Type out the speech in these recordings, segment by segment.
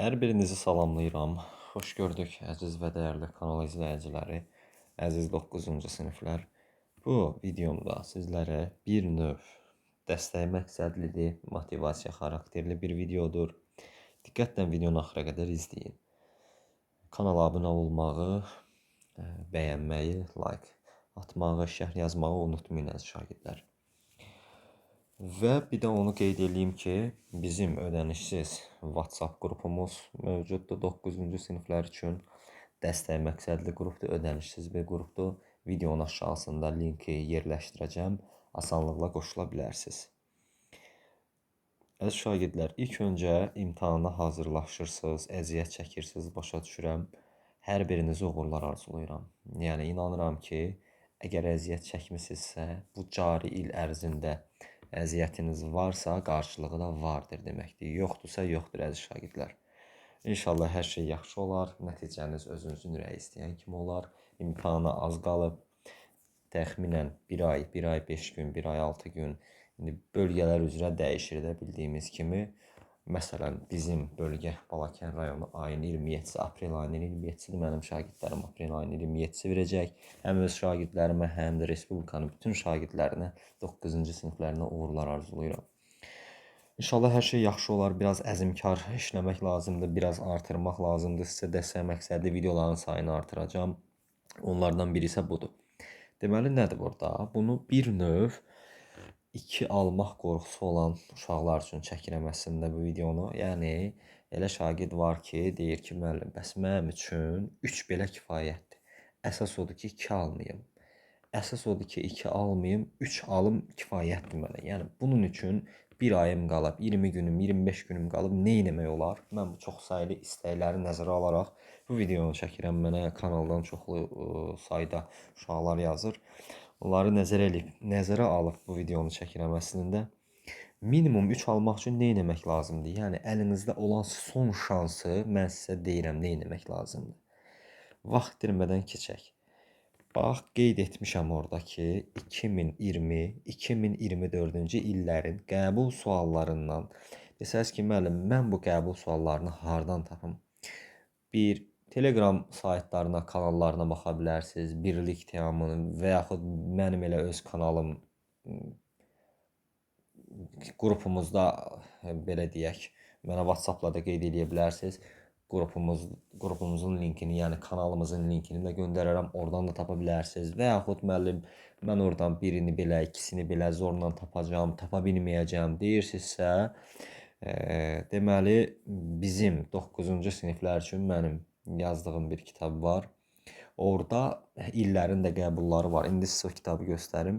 Hər birinizi salamlayıram. Xoş gördük əziz və dəyərli kanal izləyiciləri, əziz 9-cu siniflər. Bu videomda sizlərə bir növ dəstək məqsədli, motivasiya xarakterli bir videodur. Diqqətlə videonu axıra qədər izləyin. Kanala abunə olmağı, bəyənməyi, like atmağı, şərh yazmağı unutmayın əziz şagirdlər. Və bir də onu qeyd edeyim ki, bizim ödənişsiz WhatsApp qrupumuz mövcuddur 9-cu siniflər üçün. Dəstək məqsədli qrupdur, ödənişsiz bir qrupdur. Videonun aşağısında linki yerləşdirəcəm. Asanlıqla qoşula bilərsiniz. Əziz şagirdlər, ilk öncə imtahana hazırlaşırsınız, əziyyət çəkirsiniz, başa düşürəm. Hər birinizə uğurlar arzulayıram. Yəni, inanıram ki, əgər əziyyət çəkmisinizsə, bu cari il ərzində əziyyətiniz varsa, qarşılığı da vardır deməkdir. Yoxdursa, yoxdur əziz şagirdlər. İnşallah hər şey yaxşı olar, nəticəniz özünüzün ürəyi istəyən kimi olar. İmtahana az qalıb, təxminən 1 ay, 1 ay 5 gün, 1 ay 6 gün. İndi bölgələr üzrə dəyişir də bildiyimiz kimi. Məsələn, bizim bölgə Balakən rayonu ayın 27-si, aprel ayının 27-sidir. Mənim şagirdlərim aprel ayının 27-si verəcək. Həm öz şagirdlərimə, həm də Respublikanın bütün şagirdlərinə 9-cu siniflərinə uğurlar arzulayıram. İnşallah hər şey yaxşı olar. Biraz əzmkar işləmək lazımdır, biraz artırmaq lazımdır. Sizə dəstək məqsədli videoların sayını artıracağım. Onlardan biri isə budur. Deməli, nədir burada? Bunu bir növ 2 almaq qorxusu olan uşaqlar üçün çəkirəm əslində bu videonu. Yəni, elə şagird var ki, deyir ki, müəllim, bəs mənim üçün 3 belə kifayətdir. Əsas odur ki, 2 almayım. Əsas odur ki, 2 almayım, 3 alım kifayətdir mənə. Yəni, bunun üçün 1 ayım qalıb, 20 günüm, 25 günüm qalıb, nə etmək olar? Mən bu çoxsaylı istəkləri nəzərə alaraq bu videonu çəkirəm. Mənə kanaldan çoxlu sayda uşaqlar yazır. Onları nəzərə alıb bu videonu çəkirəm əslində. Minimum 3 almaq üçün nə etmək lazımdır? Yəni, əlinizdə olan son şansı mən sizə deyirəm, nə etmək lazımdır? Vaxt itirmədən keçək. Bax, qeyd etmişəm orada ki, 2020-2024-cü illərin qəbul suallarından desəz ki, müəllim, mən bu qəbul suallarını hardan tapım? Bir, Telegram saytlarına, kanallarına baxa bilərsiniz. Birlik Teamının və yaxud mənim elə öz kanalım qrupumuzda belə deyək, mənə WhatsApp-la da qeyd edə bilərsiniz. Qrupumuzun linkini, yəni kanalımızın linkini də göndərərəm. Oradan da tapa bilərsiniz. Və yaxud müəllim, mən oradan birini belə, ikisini belə zorla tapacağam, tapa bilməyəcəm deyirsinizsə, deməli, bizim 9-cu siniflər üçün mənim yazdığım bir kitab var. Orada illərin də qəbulları var. İndi sizə o kitabı göstərim.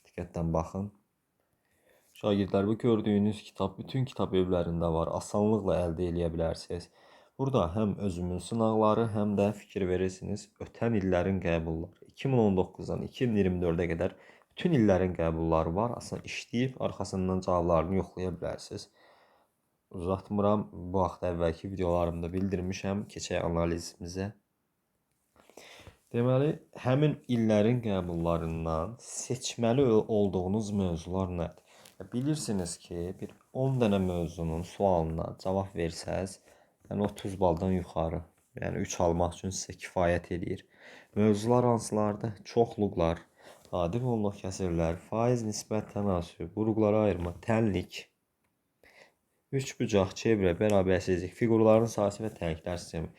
Diqqətlə baxın. Şagirdlər, bu gördüyünüz kitab bütün kitab evlərində var. Asanlıqla əldə edə bilərsiniz. Burada həm özümün sınaqları, həm də fikir verirsiniz. Ötən illərin qəbulları. 2019-dan 2024-ə qədər bütün illərin qəbulları var. Aslında işləyib, arxasından cavablarını yoxlaya bilərsiniz. Uzatmıram. Bu vaxt əvvəlki videolarımda bildirmişəm. Keçək analizimizə. Deməli, həmin illərin qəbullarından seçməli olduğunuz mövzular nədir? Bilirsiniz ki, bir 10 dənə mövzunun sualına cavab versəz, yəni 30 baldan yuxarı, yəni 3 almaq üçün sizə kifayət edir. Mövzular hansılardır? Çoxluqlar, adi və onluq kəsirlər, faiz, nisbət, tənasüb, vurğulara ayırma, tənlik, üçbucaq, çevrə, bərabərsizlik, fiqurların sahəsi və tənliklər sistemi.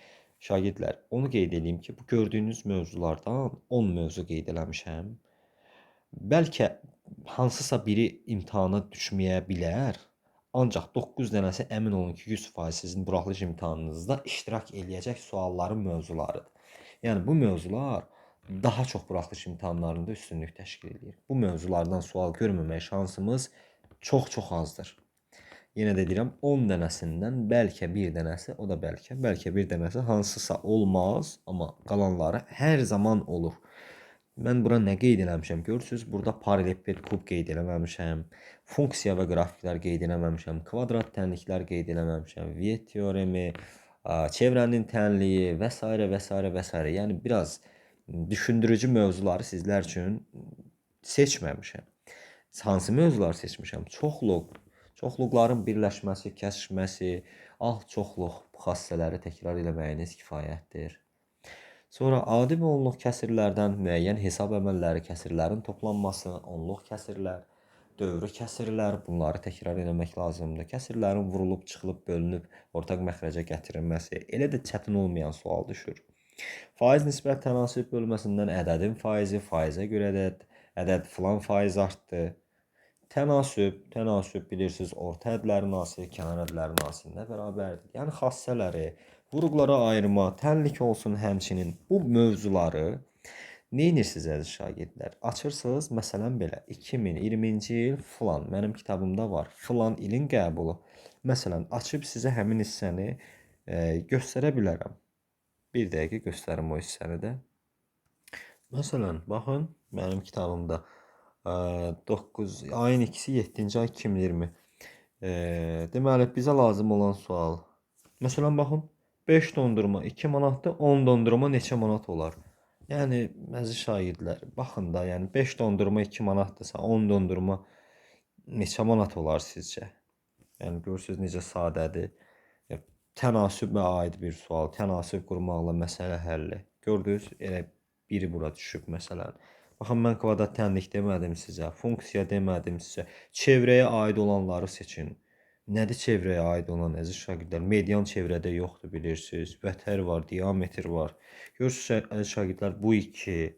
Şagirdlər, onu qeyd edeyim ki, bu gördüyünüz mövzulardan 10 mövzu qeyd eləmişəm. Bəlkə hansısa biri imtahana düşməyə bilər, ancaq 9 dənəsi əmin olun ki, 100% sizin buraxılış imtahanınızda iştirak eləyəcək sualların mövzularıdır. Yəni, bu mövzular daha çox buraxılış imtahanlarında üstünlük təşkil edir. Bu mövzulardan sual görməmək şansımız çox-çox azdır. Yenə də deyirəm, 10 dənəsindən bəlkə bir dənəsi, o da bəlkə bir dənəsi hansısa olmaz, amma qalanları hər zaman olur. Mən bura nə qeyd eləmişəm? Görürsünüz, burada paralellepiped kub qeyd eləməmişəm, funksiya və qrafiklər qeyd eləməmişəm, kvadrat tənliklər qeyd eləməmişəm, Viet teoremi, çevrənin tənliyi və s. və s. və s. Yəni, biraz düşündürücü mövzuları sizlər üçün seçməmişəm. Hansı mövzuları seçmişəm? Çoxluq, çoxluqların birləşməsi, kəsişməsi, Az çoxluq bu xassələri təkrar eləməyiniz kifayətdir. Sonra adi və onluq kəsirlərdən müəyyən hesab əməlləri, kəsirlərin toplanması, onluq kəsirlər, dövrü kəsirlər, bunları təkrar eləmək lazımdır. Kəsirlərin vurulub, çıxılıb, bölünüb, ortaq məxrəcə gətirilməsi, elə də çətin olmayan sual düşür. Faiz nisbət tənasüb bölməsindən ədədin faizi, faizə görə ədəd filan faiz artdı. Tənasüb bilirsiniz, orta ədlərin asili, kənar ədlərin asilinə bərabərdir. Yəni xassələri, vuruqlara ayırma, tənlik olsun həmçinin bu mövzuları neyinirsiniz əziz şagirdlər? Açırsınız, məsələn belə 2020-ci il filan, mənim kitabımda var, filan ilin qəbulu. Məsələn, açıb sizə həmin hissəni göstərə bilərəm. Bir dəqiqə göstərim o hissəni də. Məsələn, baxın, mənim kitabımda 9 ayın 2-si 7-ci ay 2020. Deməli bizə lazım olan sual. Məsələn baxın, 5 dondurma 2 manatdır, 10 dondurma neçə manat olar? Yəni əziz şagirdlər, baxın da, yəni 5 dondurma 2 manatdırsa, 10 dondurma neçə manat olar sizcə? Yəni görürsüz necə sadədir. Tənasübə aid bir sual, tənasüb qurmaqla məsələ həlli. Gördünüz, elə biri bura düşüb məsələn. Baxın, mən kvadrat tənlik demədim sizə, funksiya demədim sizə. Çevrəyə aid olanları seçin. Nədir çevrəyə aid olan əziz şagirdlər? Median çevrədə yoxdur, bilirsiniz. Vətər var, diametr var. Görürsünüz əziz şagirdlər, bu iki.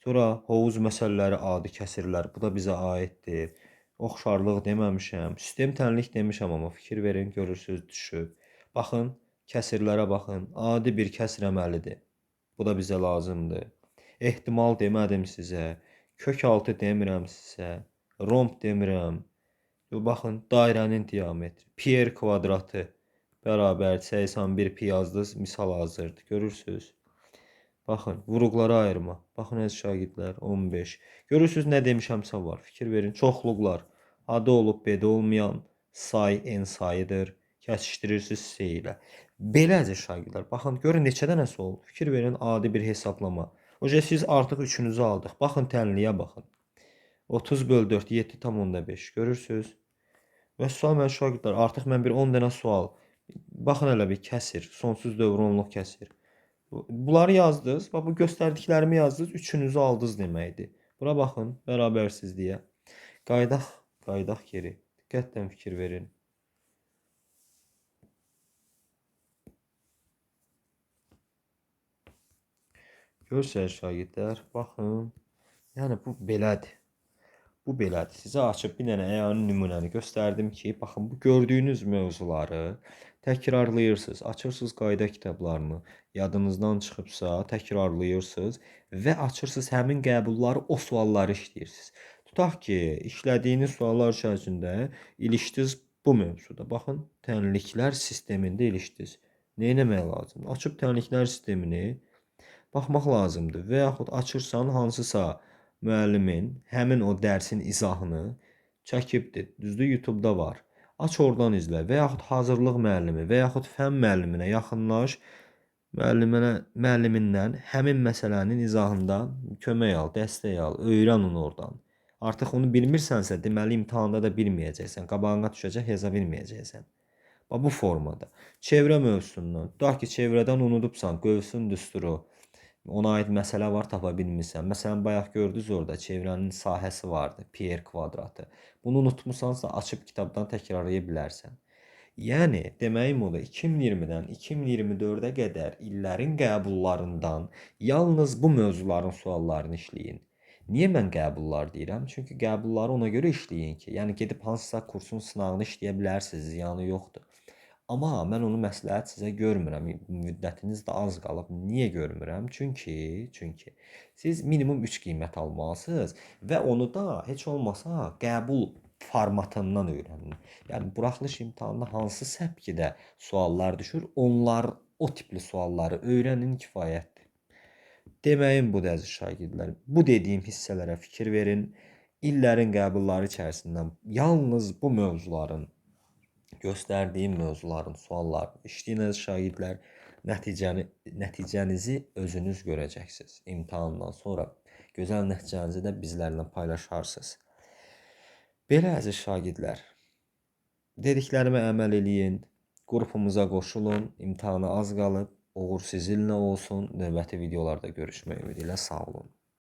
Sonra hovuz məsələləri, adi kəsirlər, bu da bizə aiddir. Oxşarlıq deməmişəm. Sistem tənlik demişəm, amma fikir verin, görürsünüz düşüb. Baxın, kəsirlərə baxın. Adi bir kəsr əməlidir. Bu da bizə lazımdır. Ehtimal demədim sizə. Kök altı demirəm sizə. Romb demirəm. Baxın, dairənin diametri. Pi r kvadratı bərabər 81 pi yazdınız, misal hazırdır. Görürsünüz? Baxın, vuruqlara ayırma. Baxın əziz şagirdlər, 15. Görürsünüz nə demişəmsə var. Fikir verin, çoxluqlar. Adı olub, B-də olmayan say n sayıdır. Kəsişdirirsiniz S ilə. Belə əziz şagirdlər, baxın, görün neçə dənəsi oldu. Fikir verin, adi bir hesablama. Oca siz artıq üçünüzü aldıq. Baxın, tənliyə baxın. 30 böl 4, 7,5. Görürsünüz? Və sual mən şagirdlər, artıq mən bir 10 dənə sual. Baxın elə bir kəsir, sonsuz dövr onluq kəsir. Bunları yazdınız, bu göstərdiklərimi yazdınız, üçünüzü aldınız deməkdir. Bura baxın, bərabərsizliyə. Qaydaq geri. Diqqətlə fikir verin. Görürsünüz şagirdlər, baxın. Yəni bu belədir. Bu belədir. Sizə açıb bir dənə əyani nümunəni göstərdim ki, baxın bu gördüyünüz mövzuları təkrarlayırsınız. Açırsınız qayda kitablarını, yadınızdan çıxıbsa təkrarlayırsınız və açırsınız həmin qəbulları, o sualları işləyirsiniz. Tutaq ki, işlədiyiniz suallar içərisində ilişdiniz bu mövzuda. Baxın, tənliklər sistemində ilişdiniz. Nə etmək lazımdır? Açıb tənliklər sistemini baxmaq lazımdır və yaxud açırsan hansısa müəllimin həmin o dərsin izahını çəkibdir. Düzdür, YouTube-da var. Aç oradan izlə və yaxud hazırlıq müəllimi və yaxud fən müəlliminə yaxınlaş, müəllimindən həmin məsələnin izahında kömək al, dəstək al, öyrən onu oradan. Artıq onu bilmirsənsə, deməli imtahanda da bilməyəcəksən, qabağına düşəcək, yaza bilməyəcəksən. Bu formada. Çevrə mövzusundan. Tutaq ki, çevrədən unudubsan, qövsün düsturu, ona aid məsələ var, tapa bilmirsən. Məsələn, bayaq gördünüz orada çevrənin sahəsi vardı, pi r kvadratı. Bunu unutmusansa, açıb kitabdan təkrarlaya bilərsən. Yəni, deməyim odur, 2020-dən 2024-ə qədər illərin qəbullarından yalnız bu mövzuların suallarını işləyin. Niyə mən qəbullar deyirəm? Çünki qəbulları ona görə işləyin ki, yəni gedib hansısa kursun sınağını işləyə bilərsiniz, ziyanı yoxdur. Amma mən onu məsləhət sizə görmürəm. Müddətiniz də az qalıb. Niyə görmürəm? Çünki siz minimum 3 qiymət almalısınız və onu da heç olmasa qəbul formatından öyrənin. Yəni buraxılış imtahanında hansı səpkidə suallar düşür, onlar o tipli sualları öyrənin, kifayətdir. Deməyim budur əziz şagirdlər. Bu dediyim hissələrə fikir verin. İllərin qəbulları içərisindən yalnız bu mövzuların, göstərdiyim mövzuların suallarını işləyin əziz şagirdlər. Nəticənizi özünüz görəcəksiniz. İmtahandan sonra gözəl nəticənizi də bizlərlə paylaşarsınız. Belə əziz şagirdlər, dediklərimə əməl eləyin. Qrupumuza qoşulun. İmtahana az qalıb. Uğur sizinlə olsun. Növbəti videolarda görüşmək ümidi ilə sağ olun.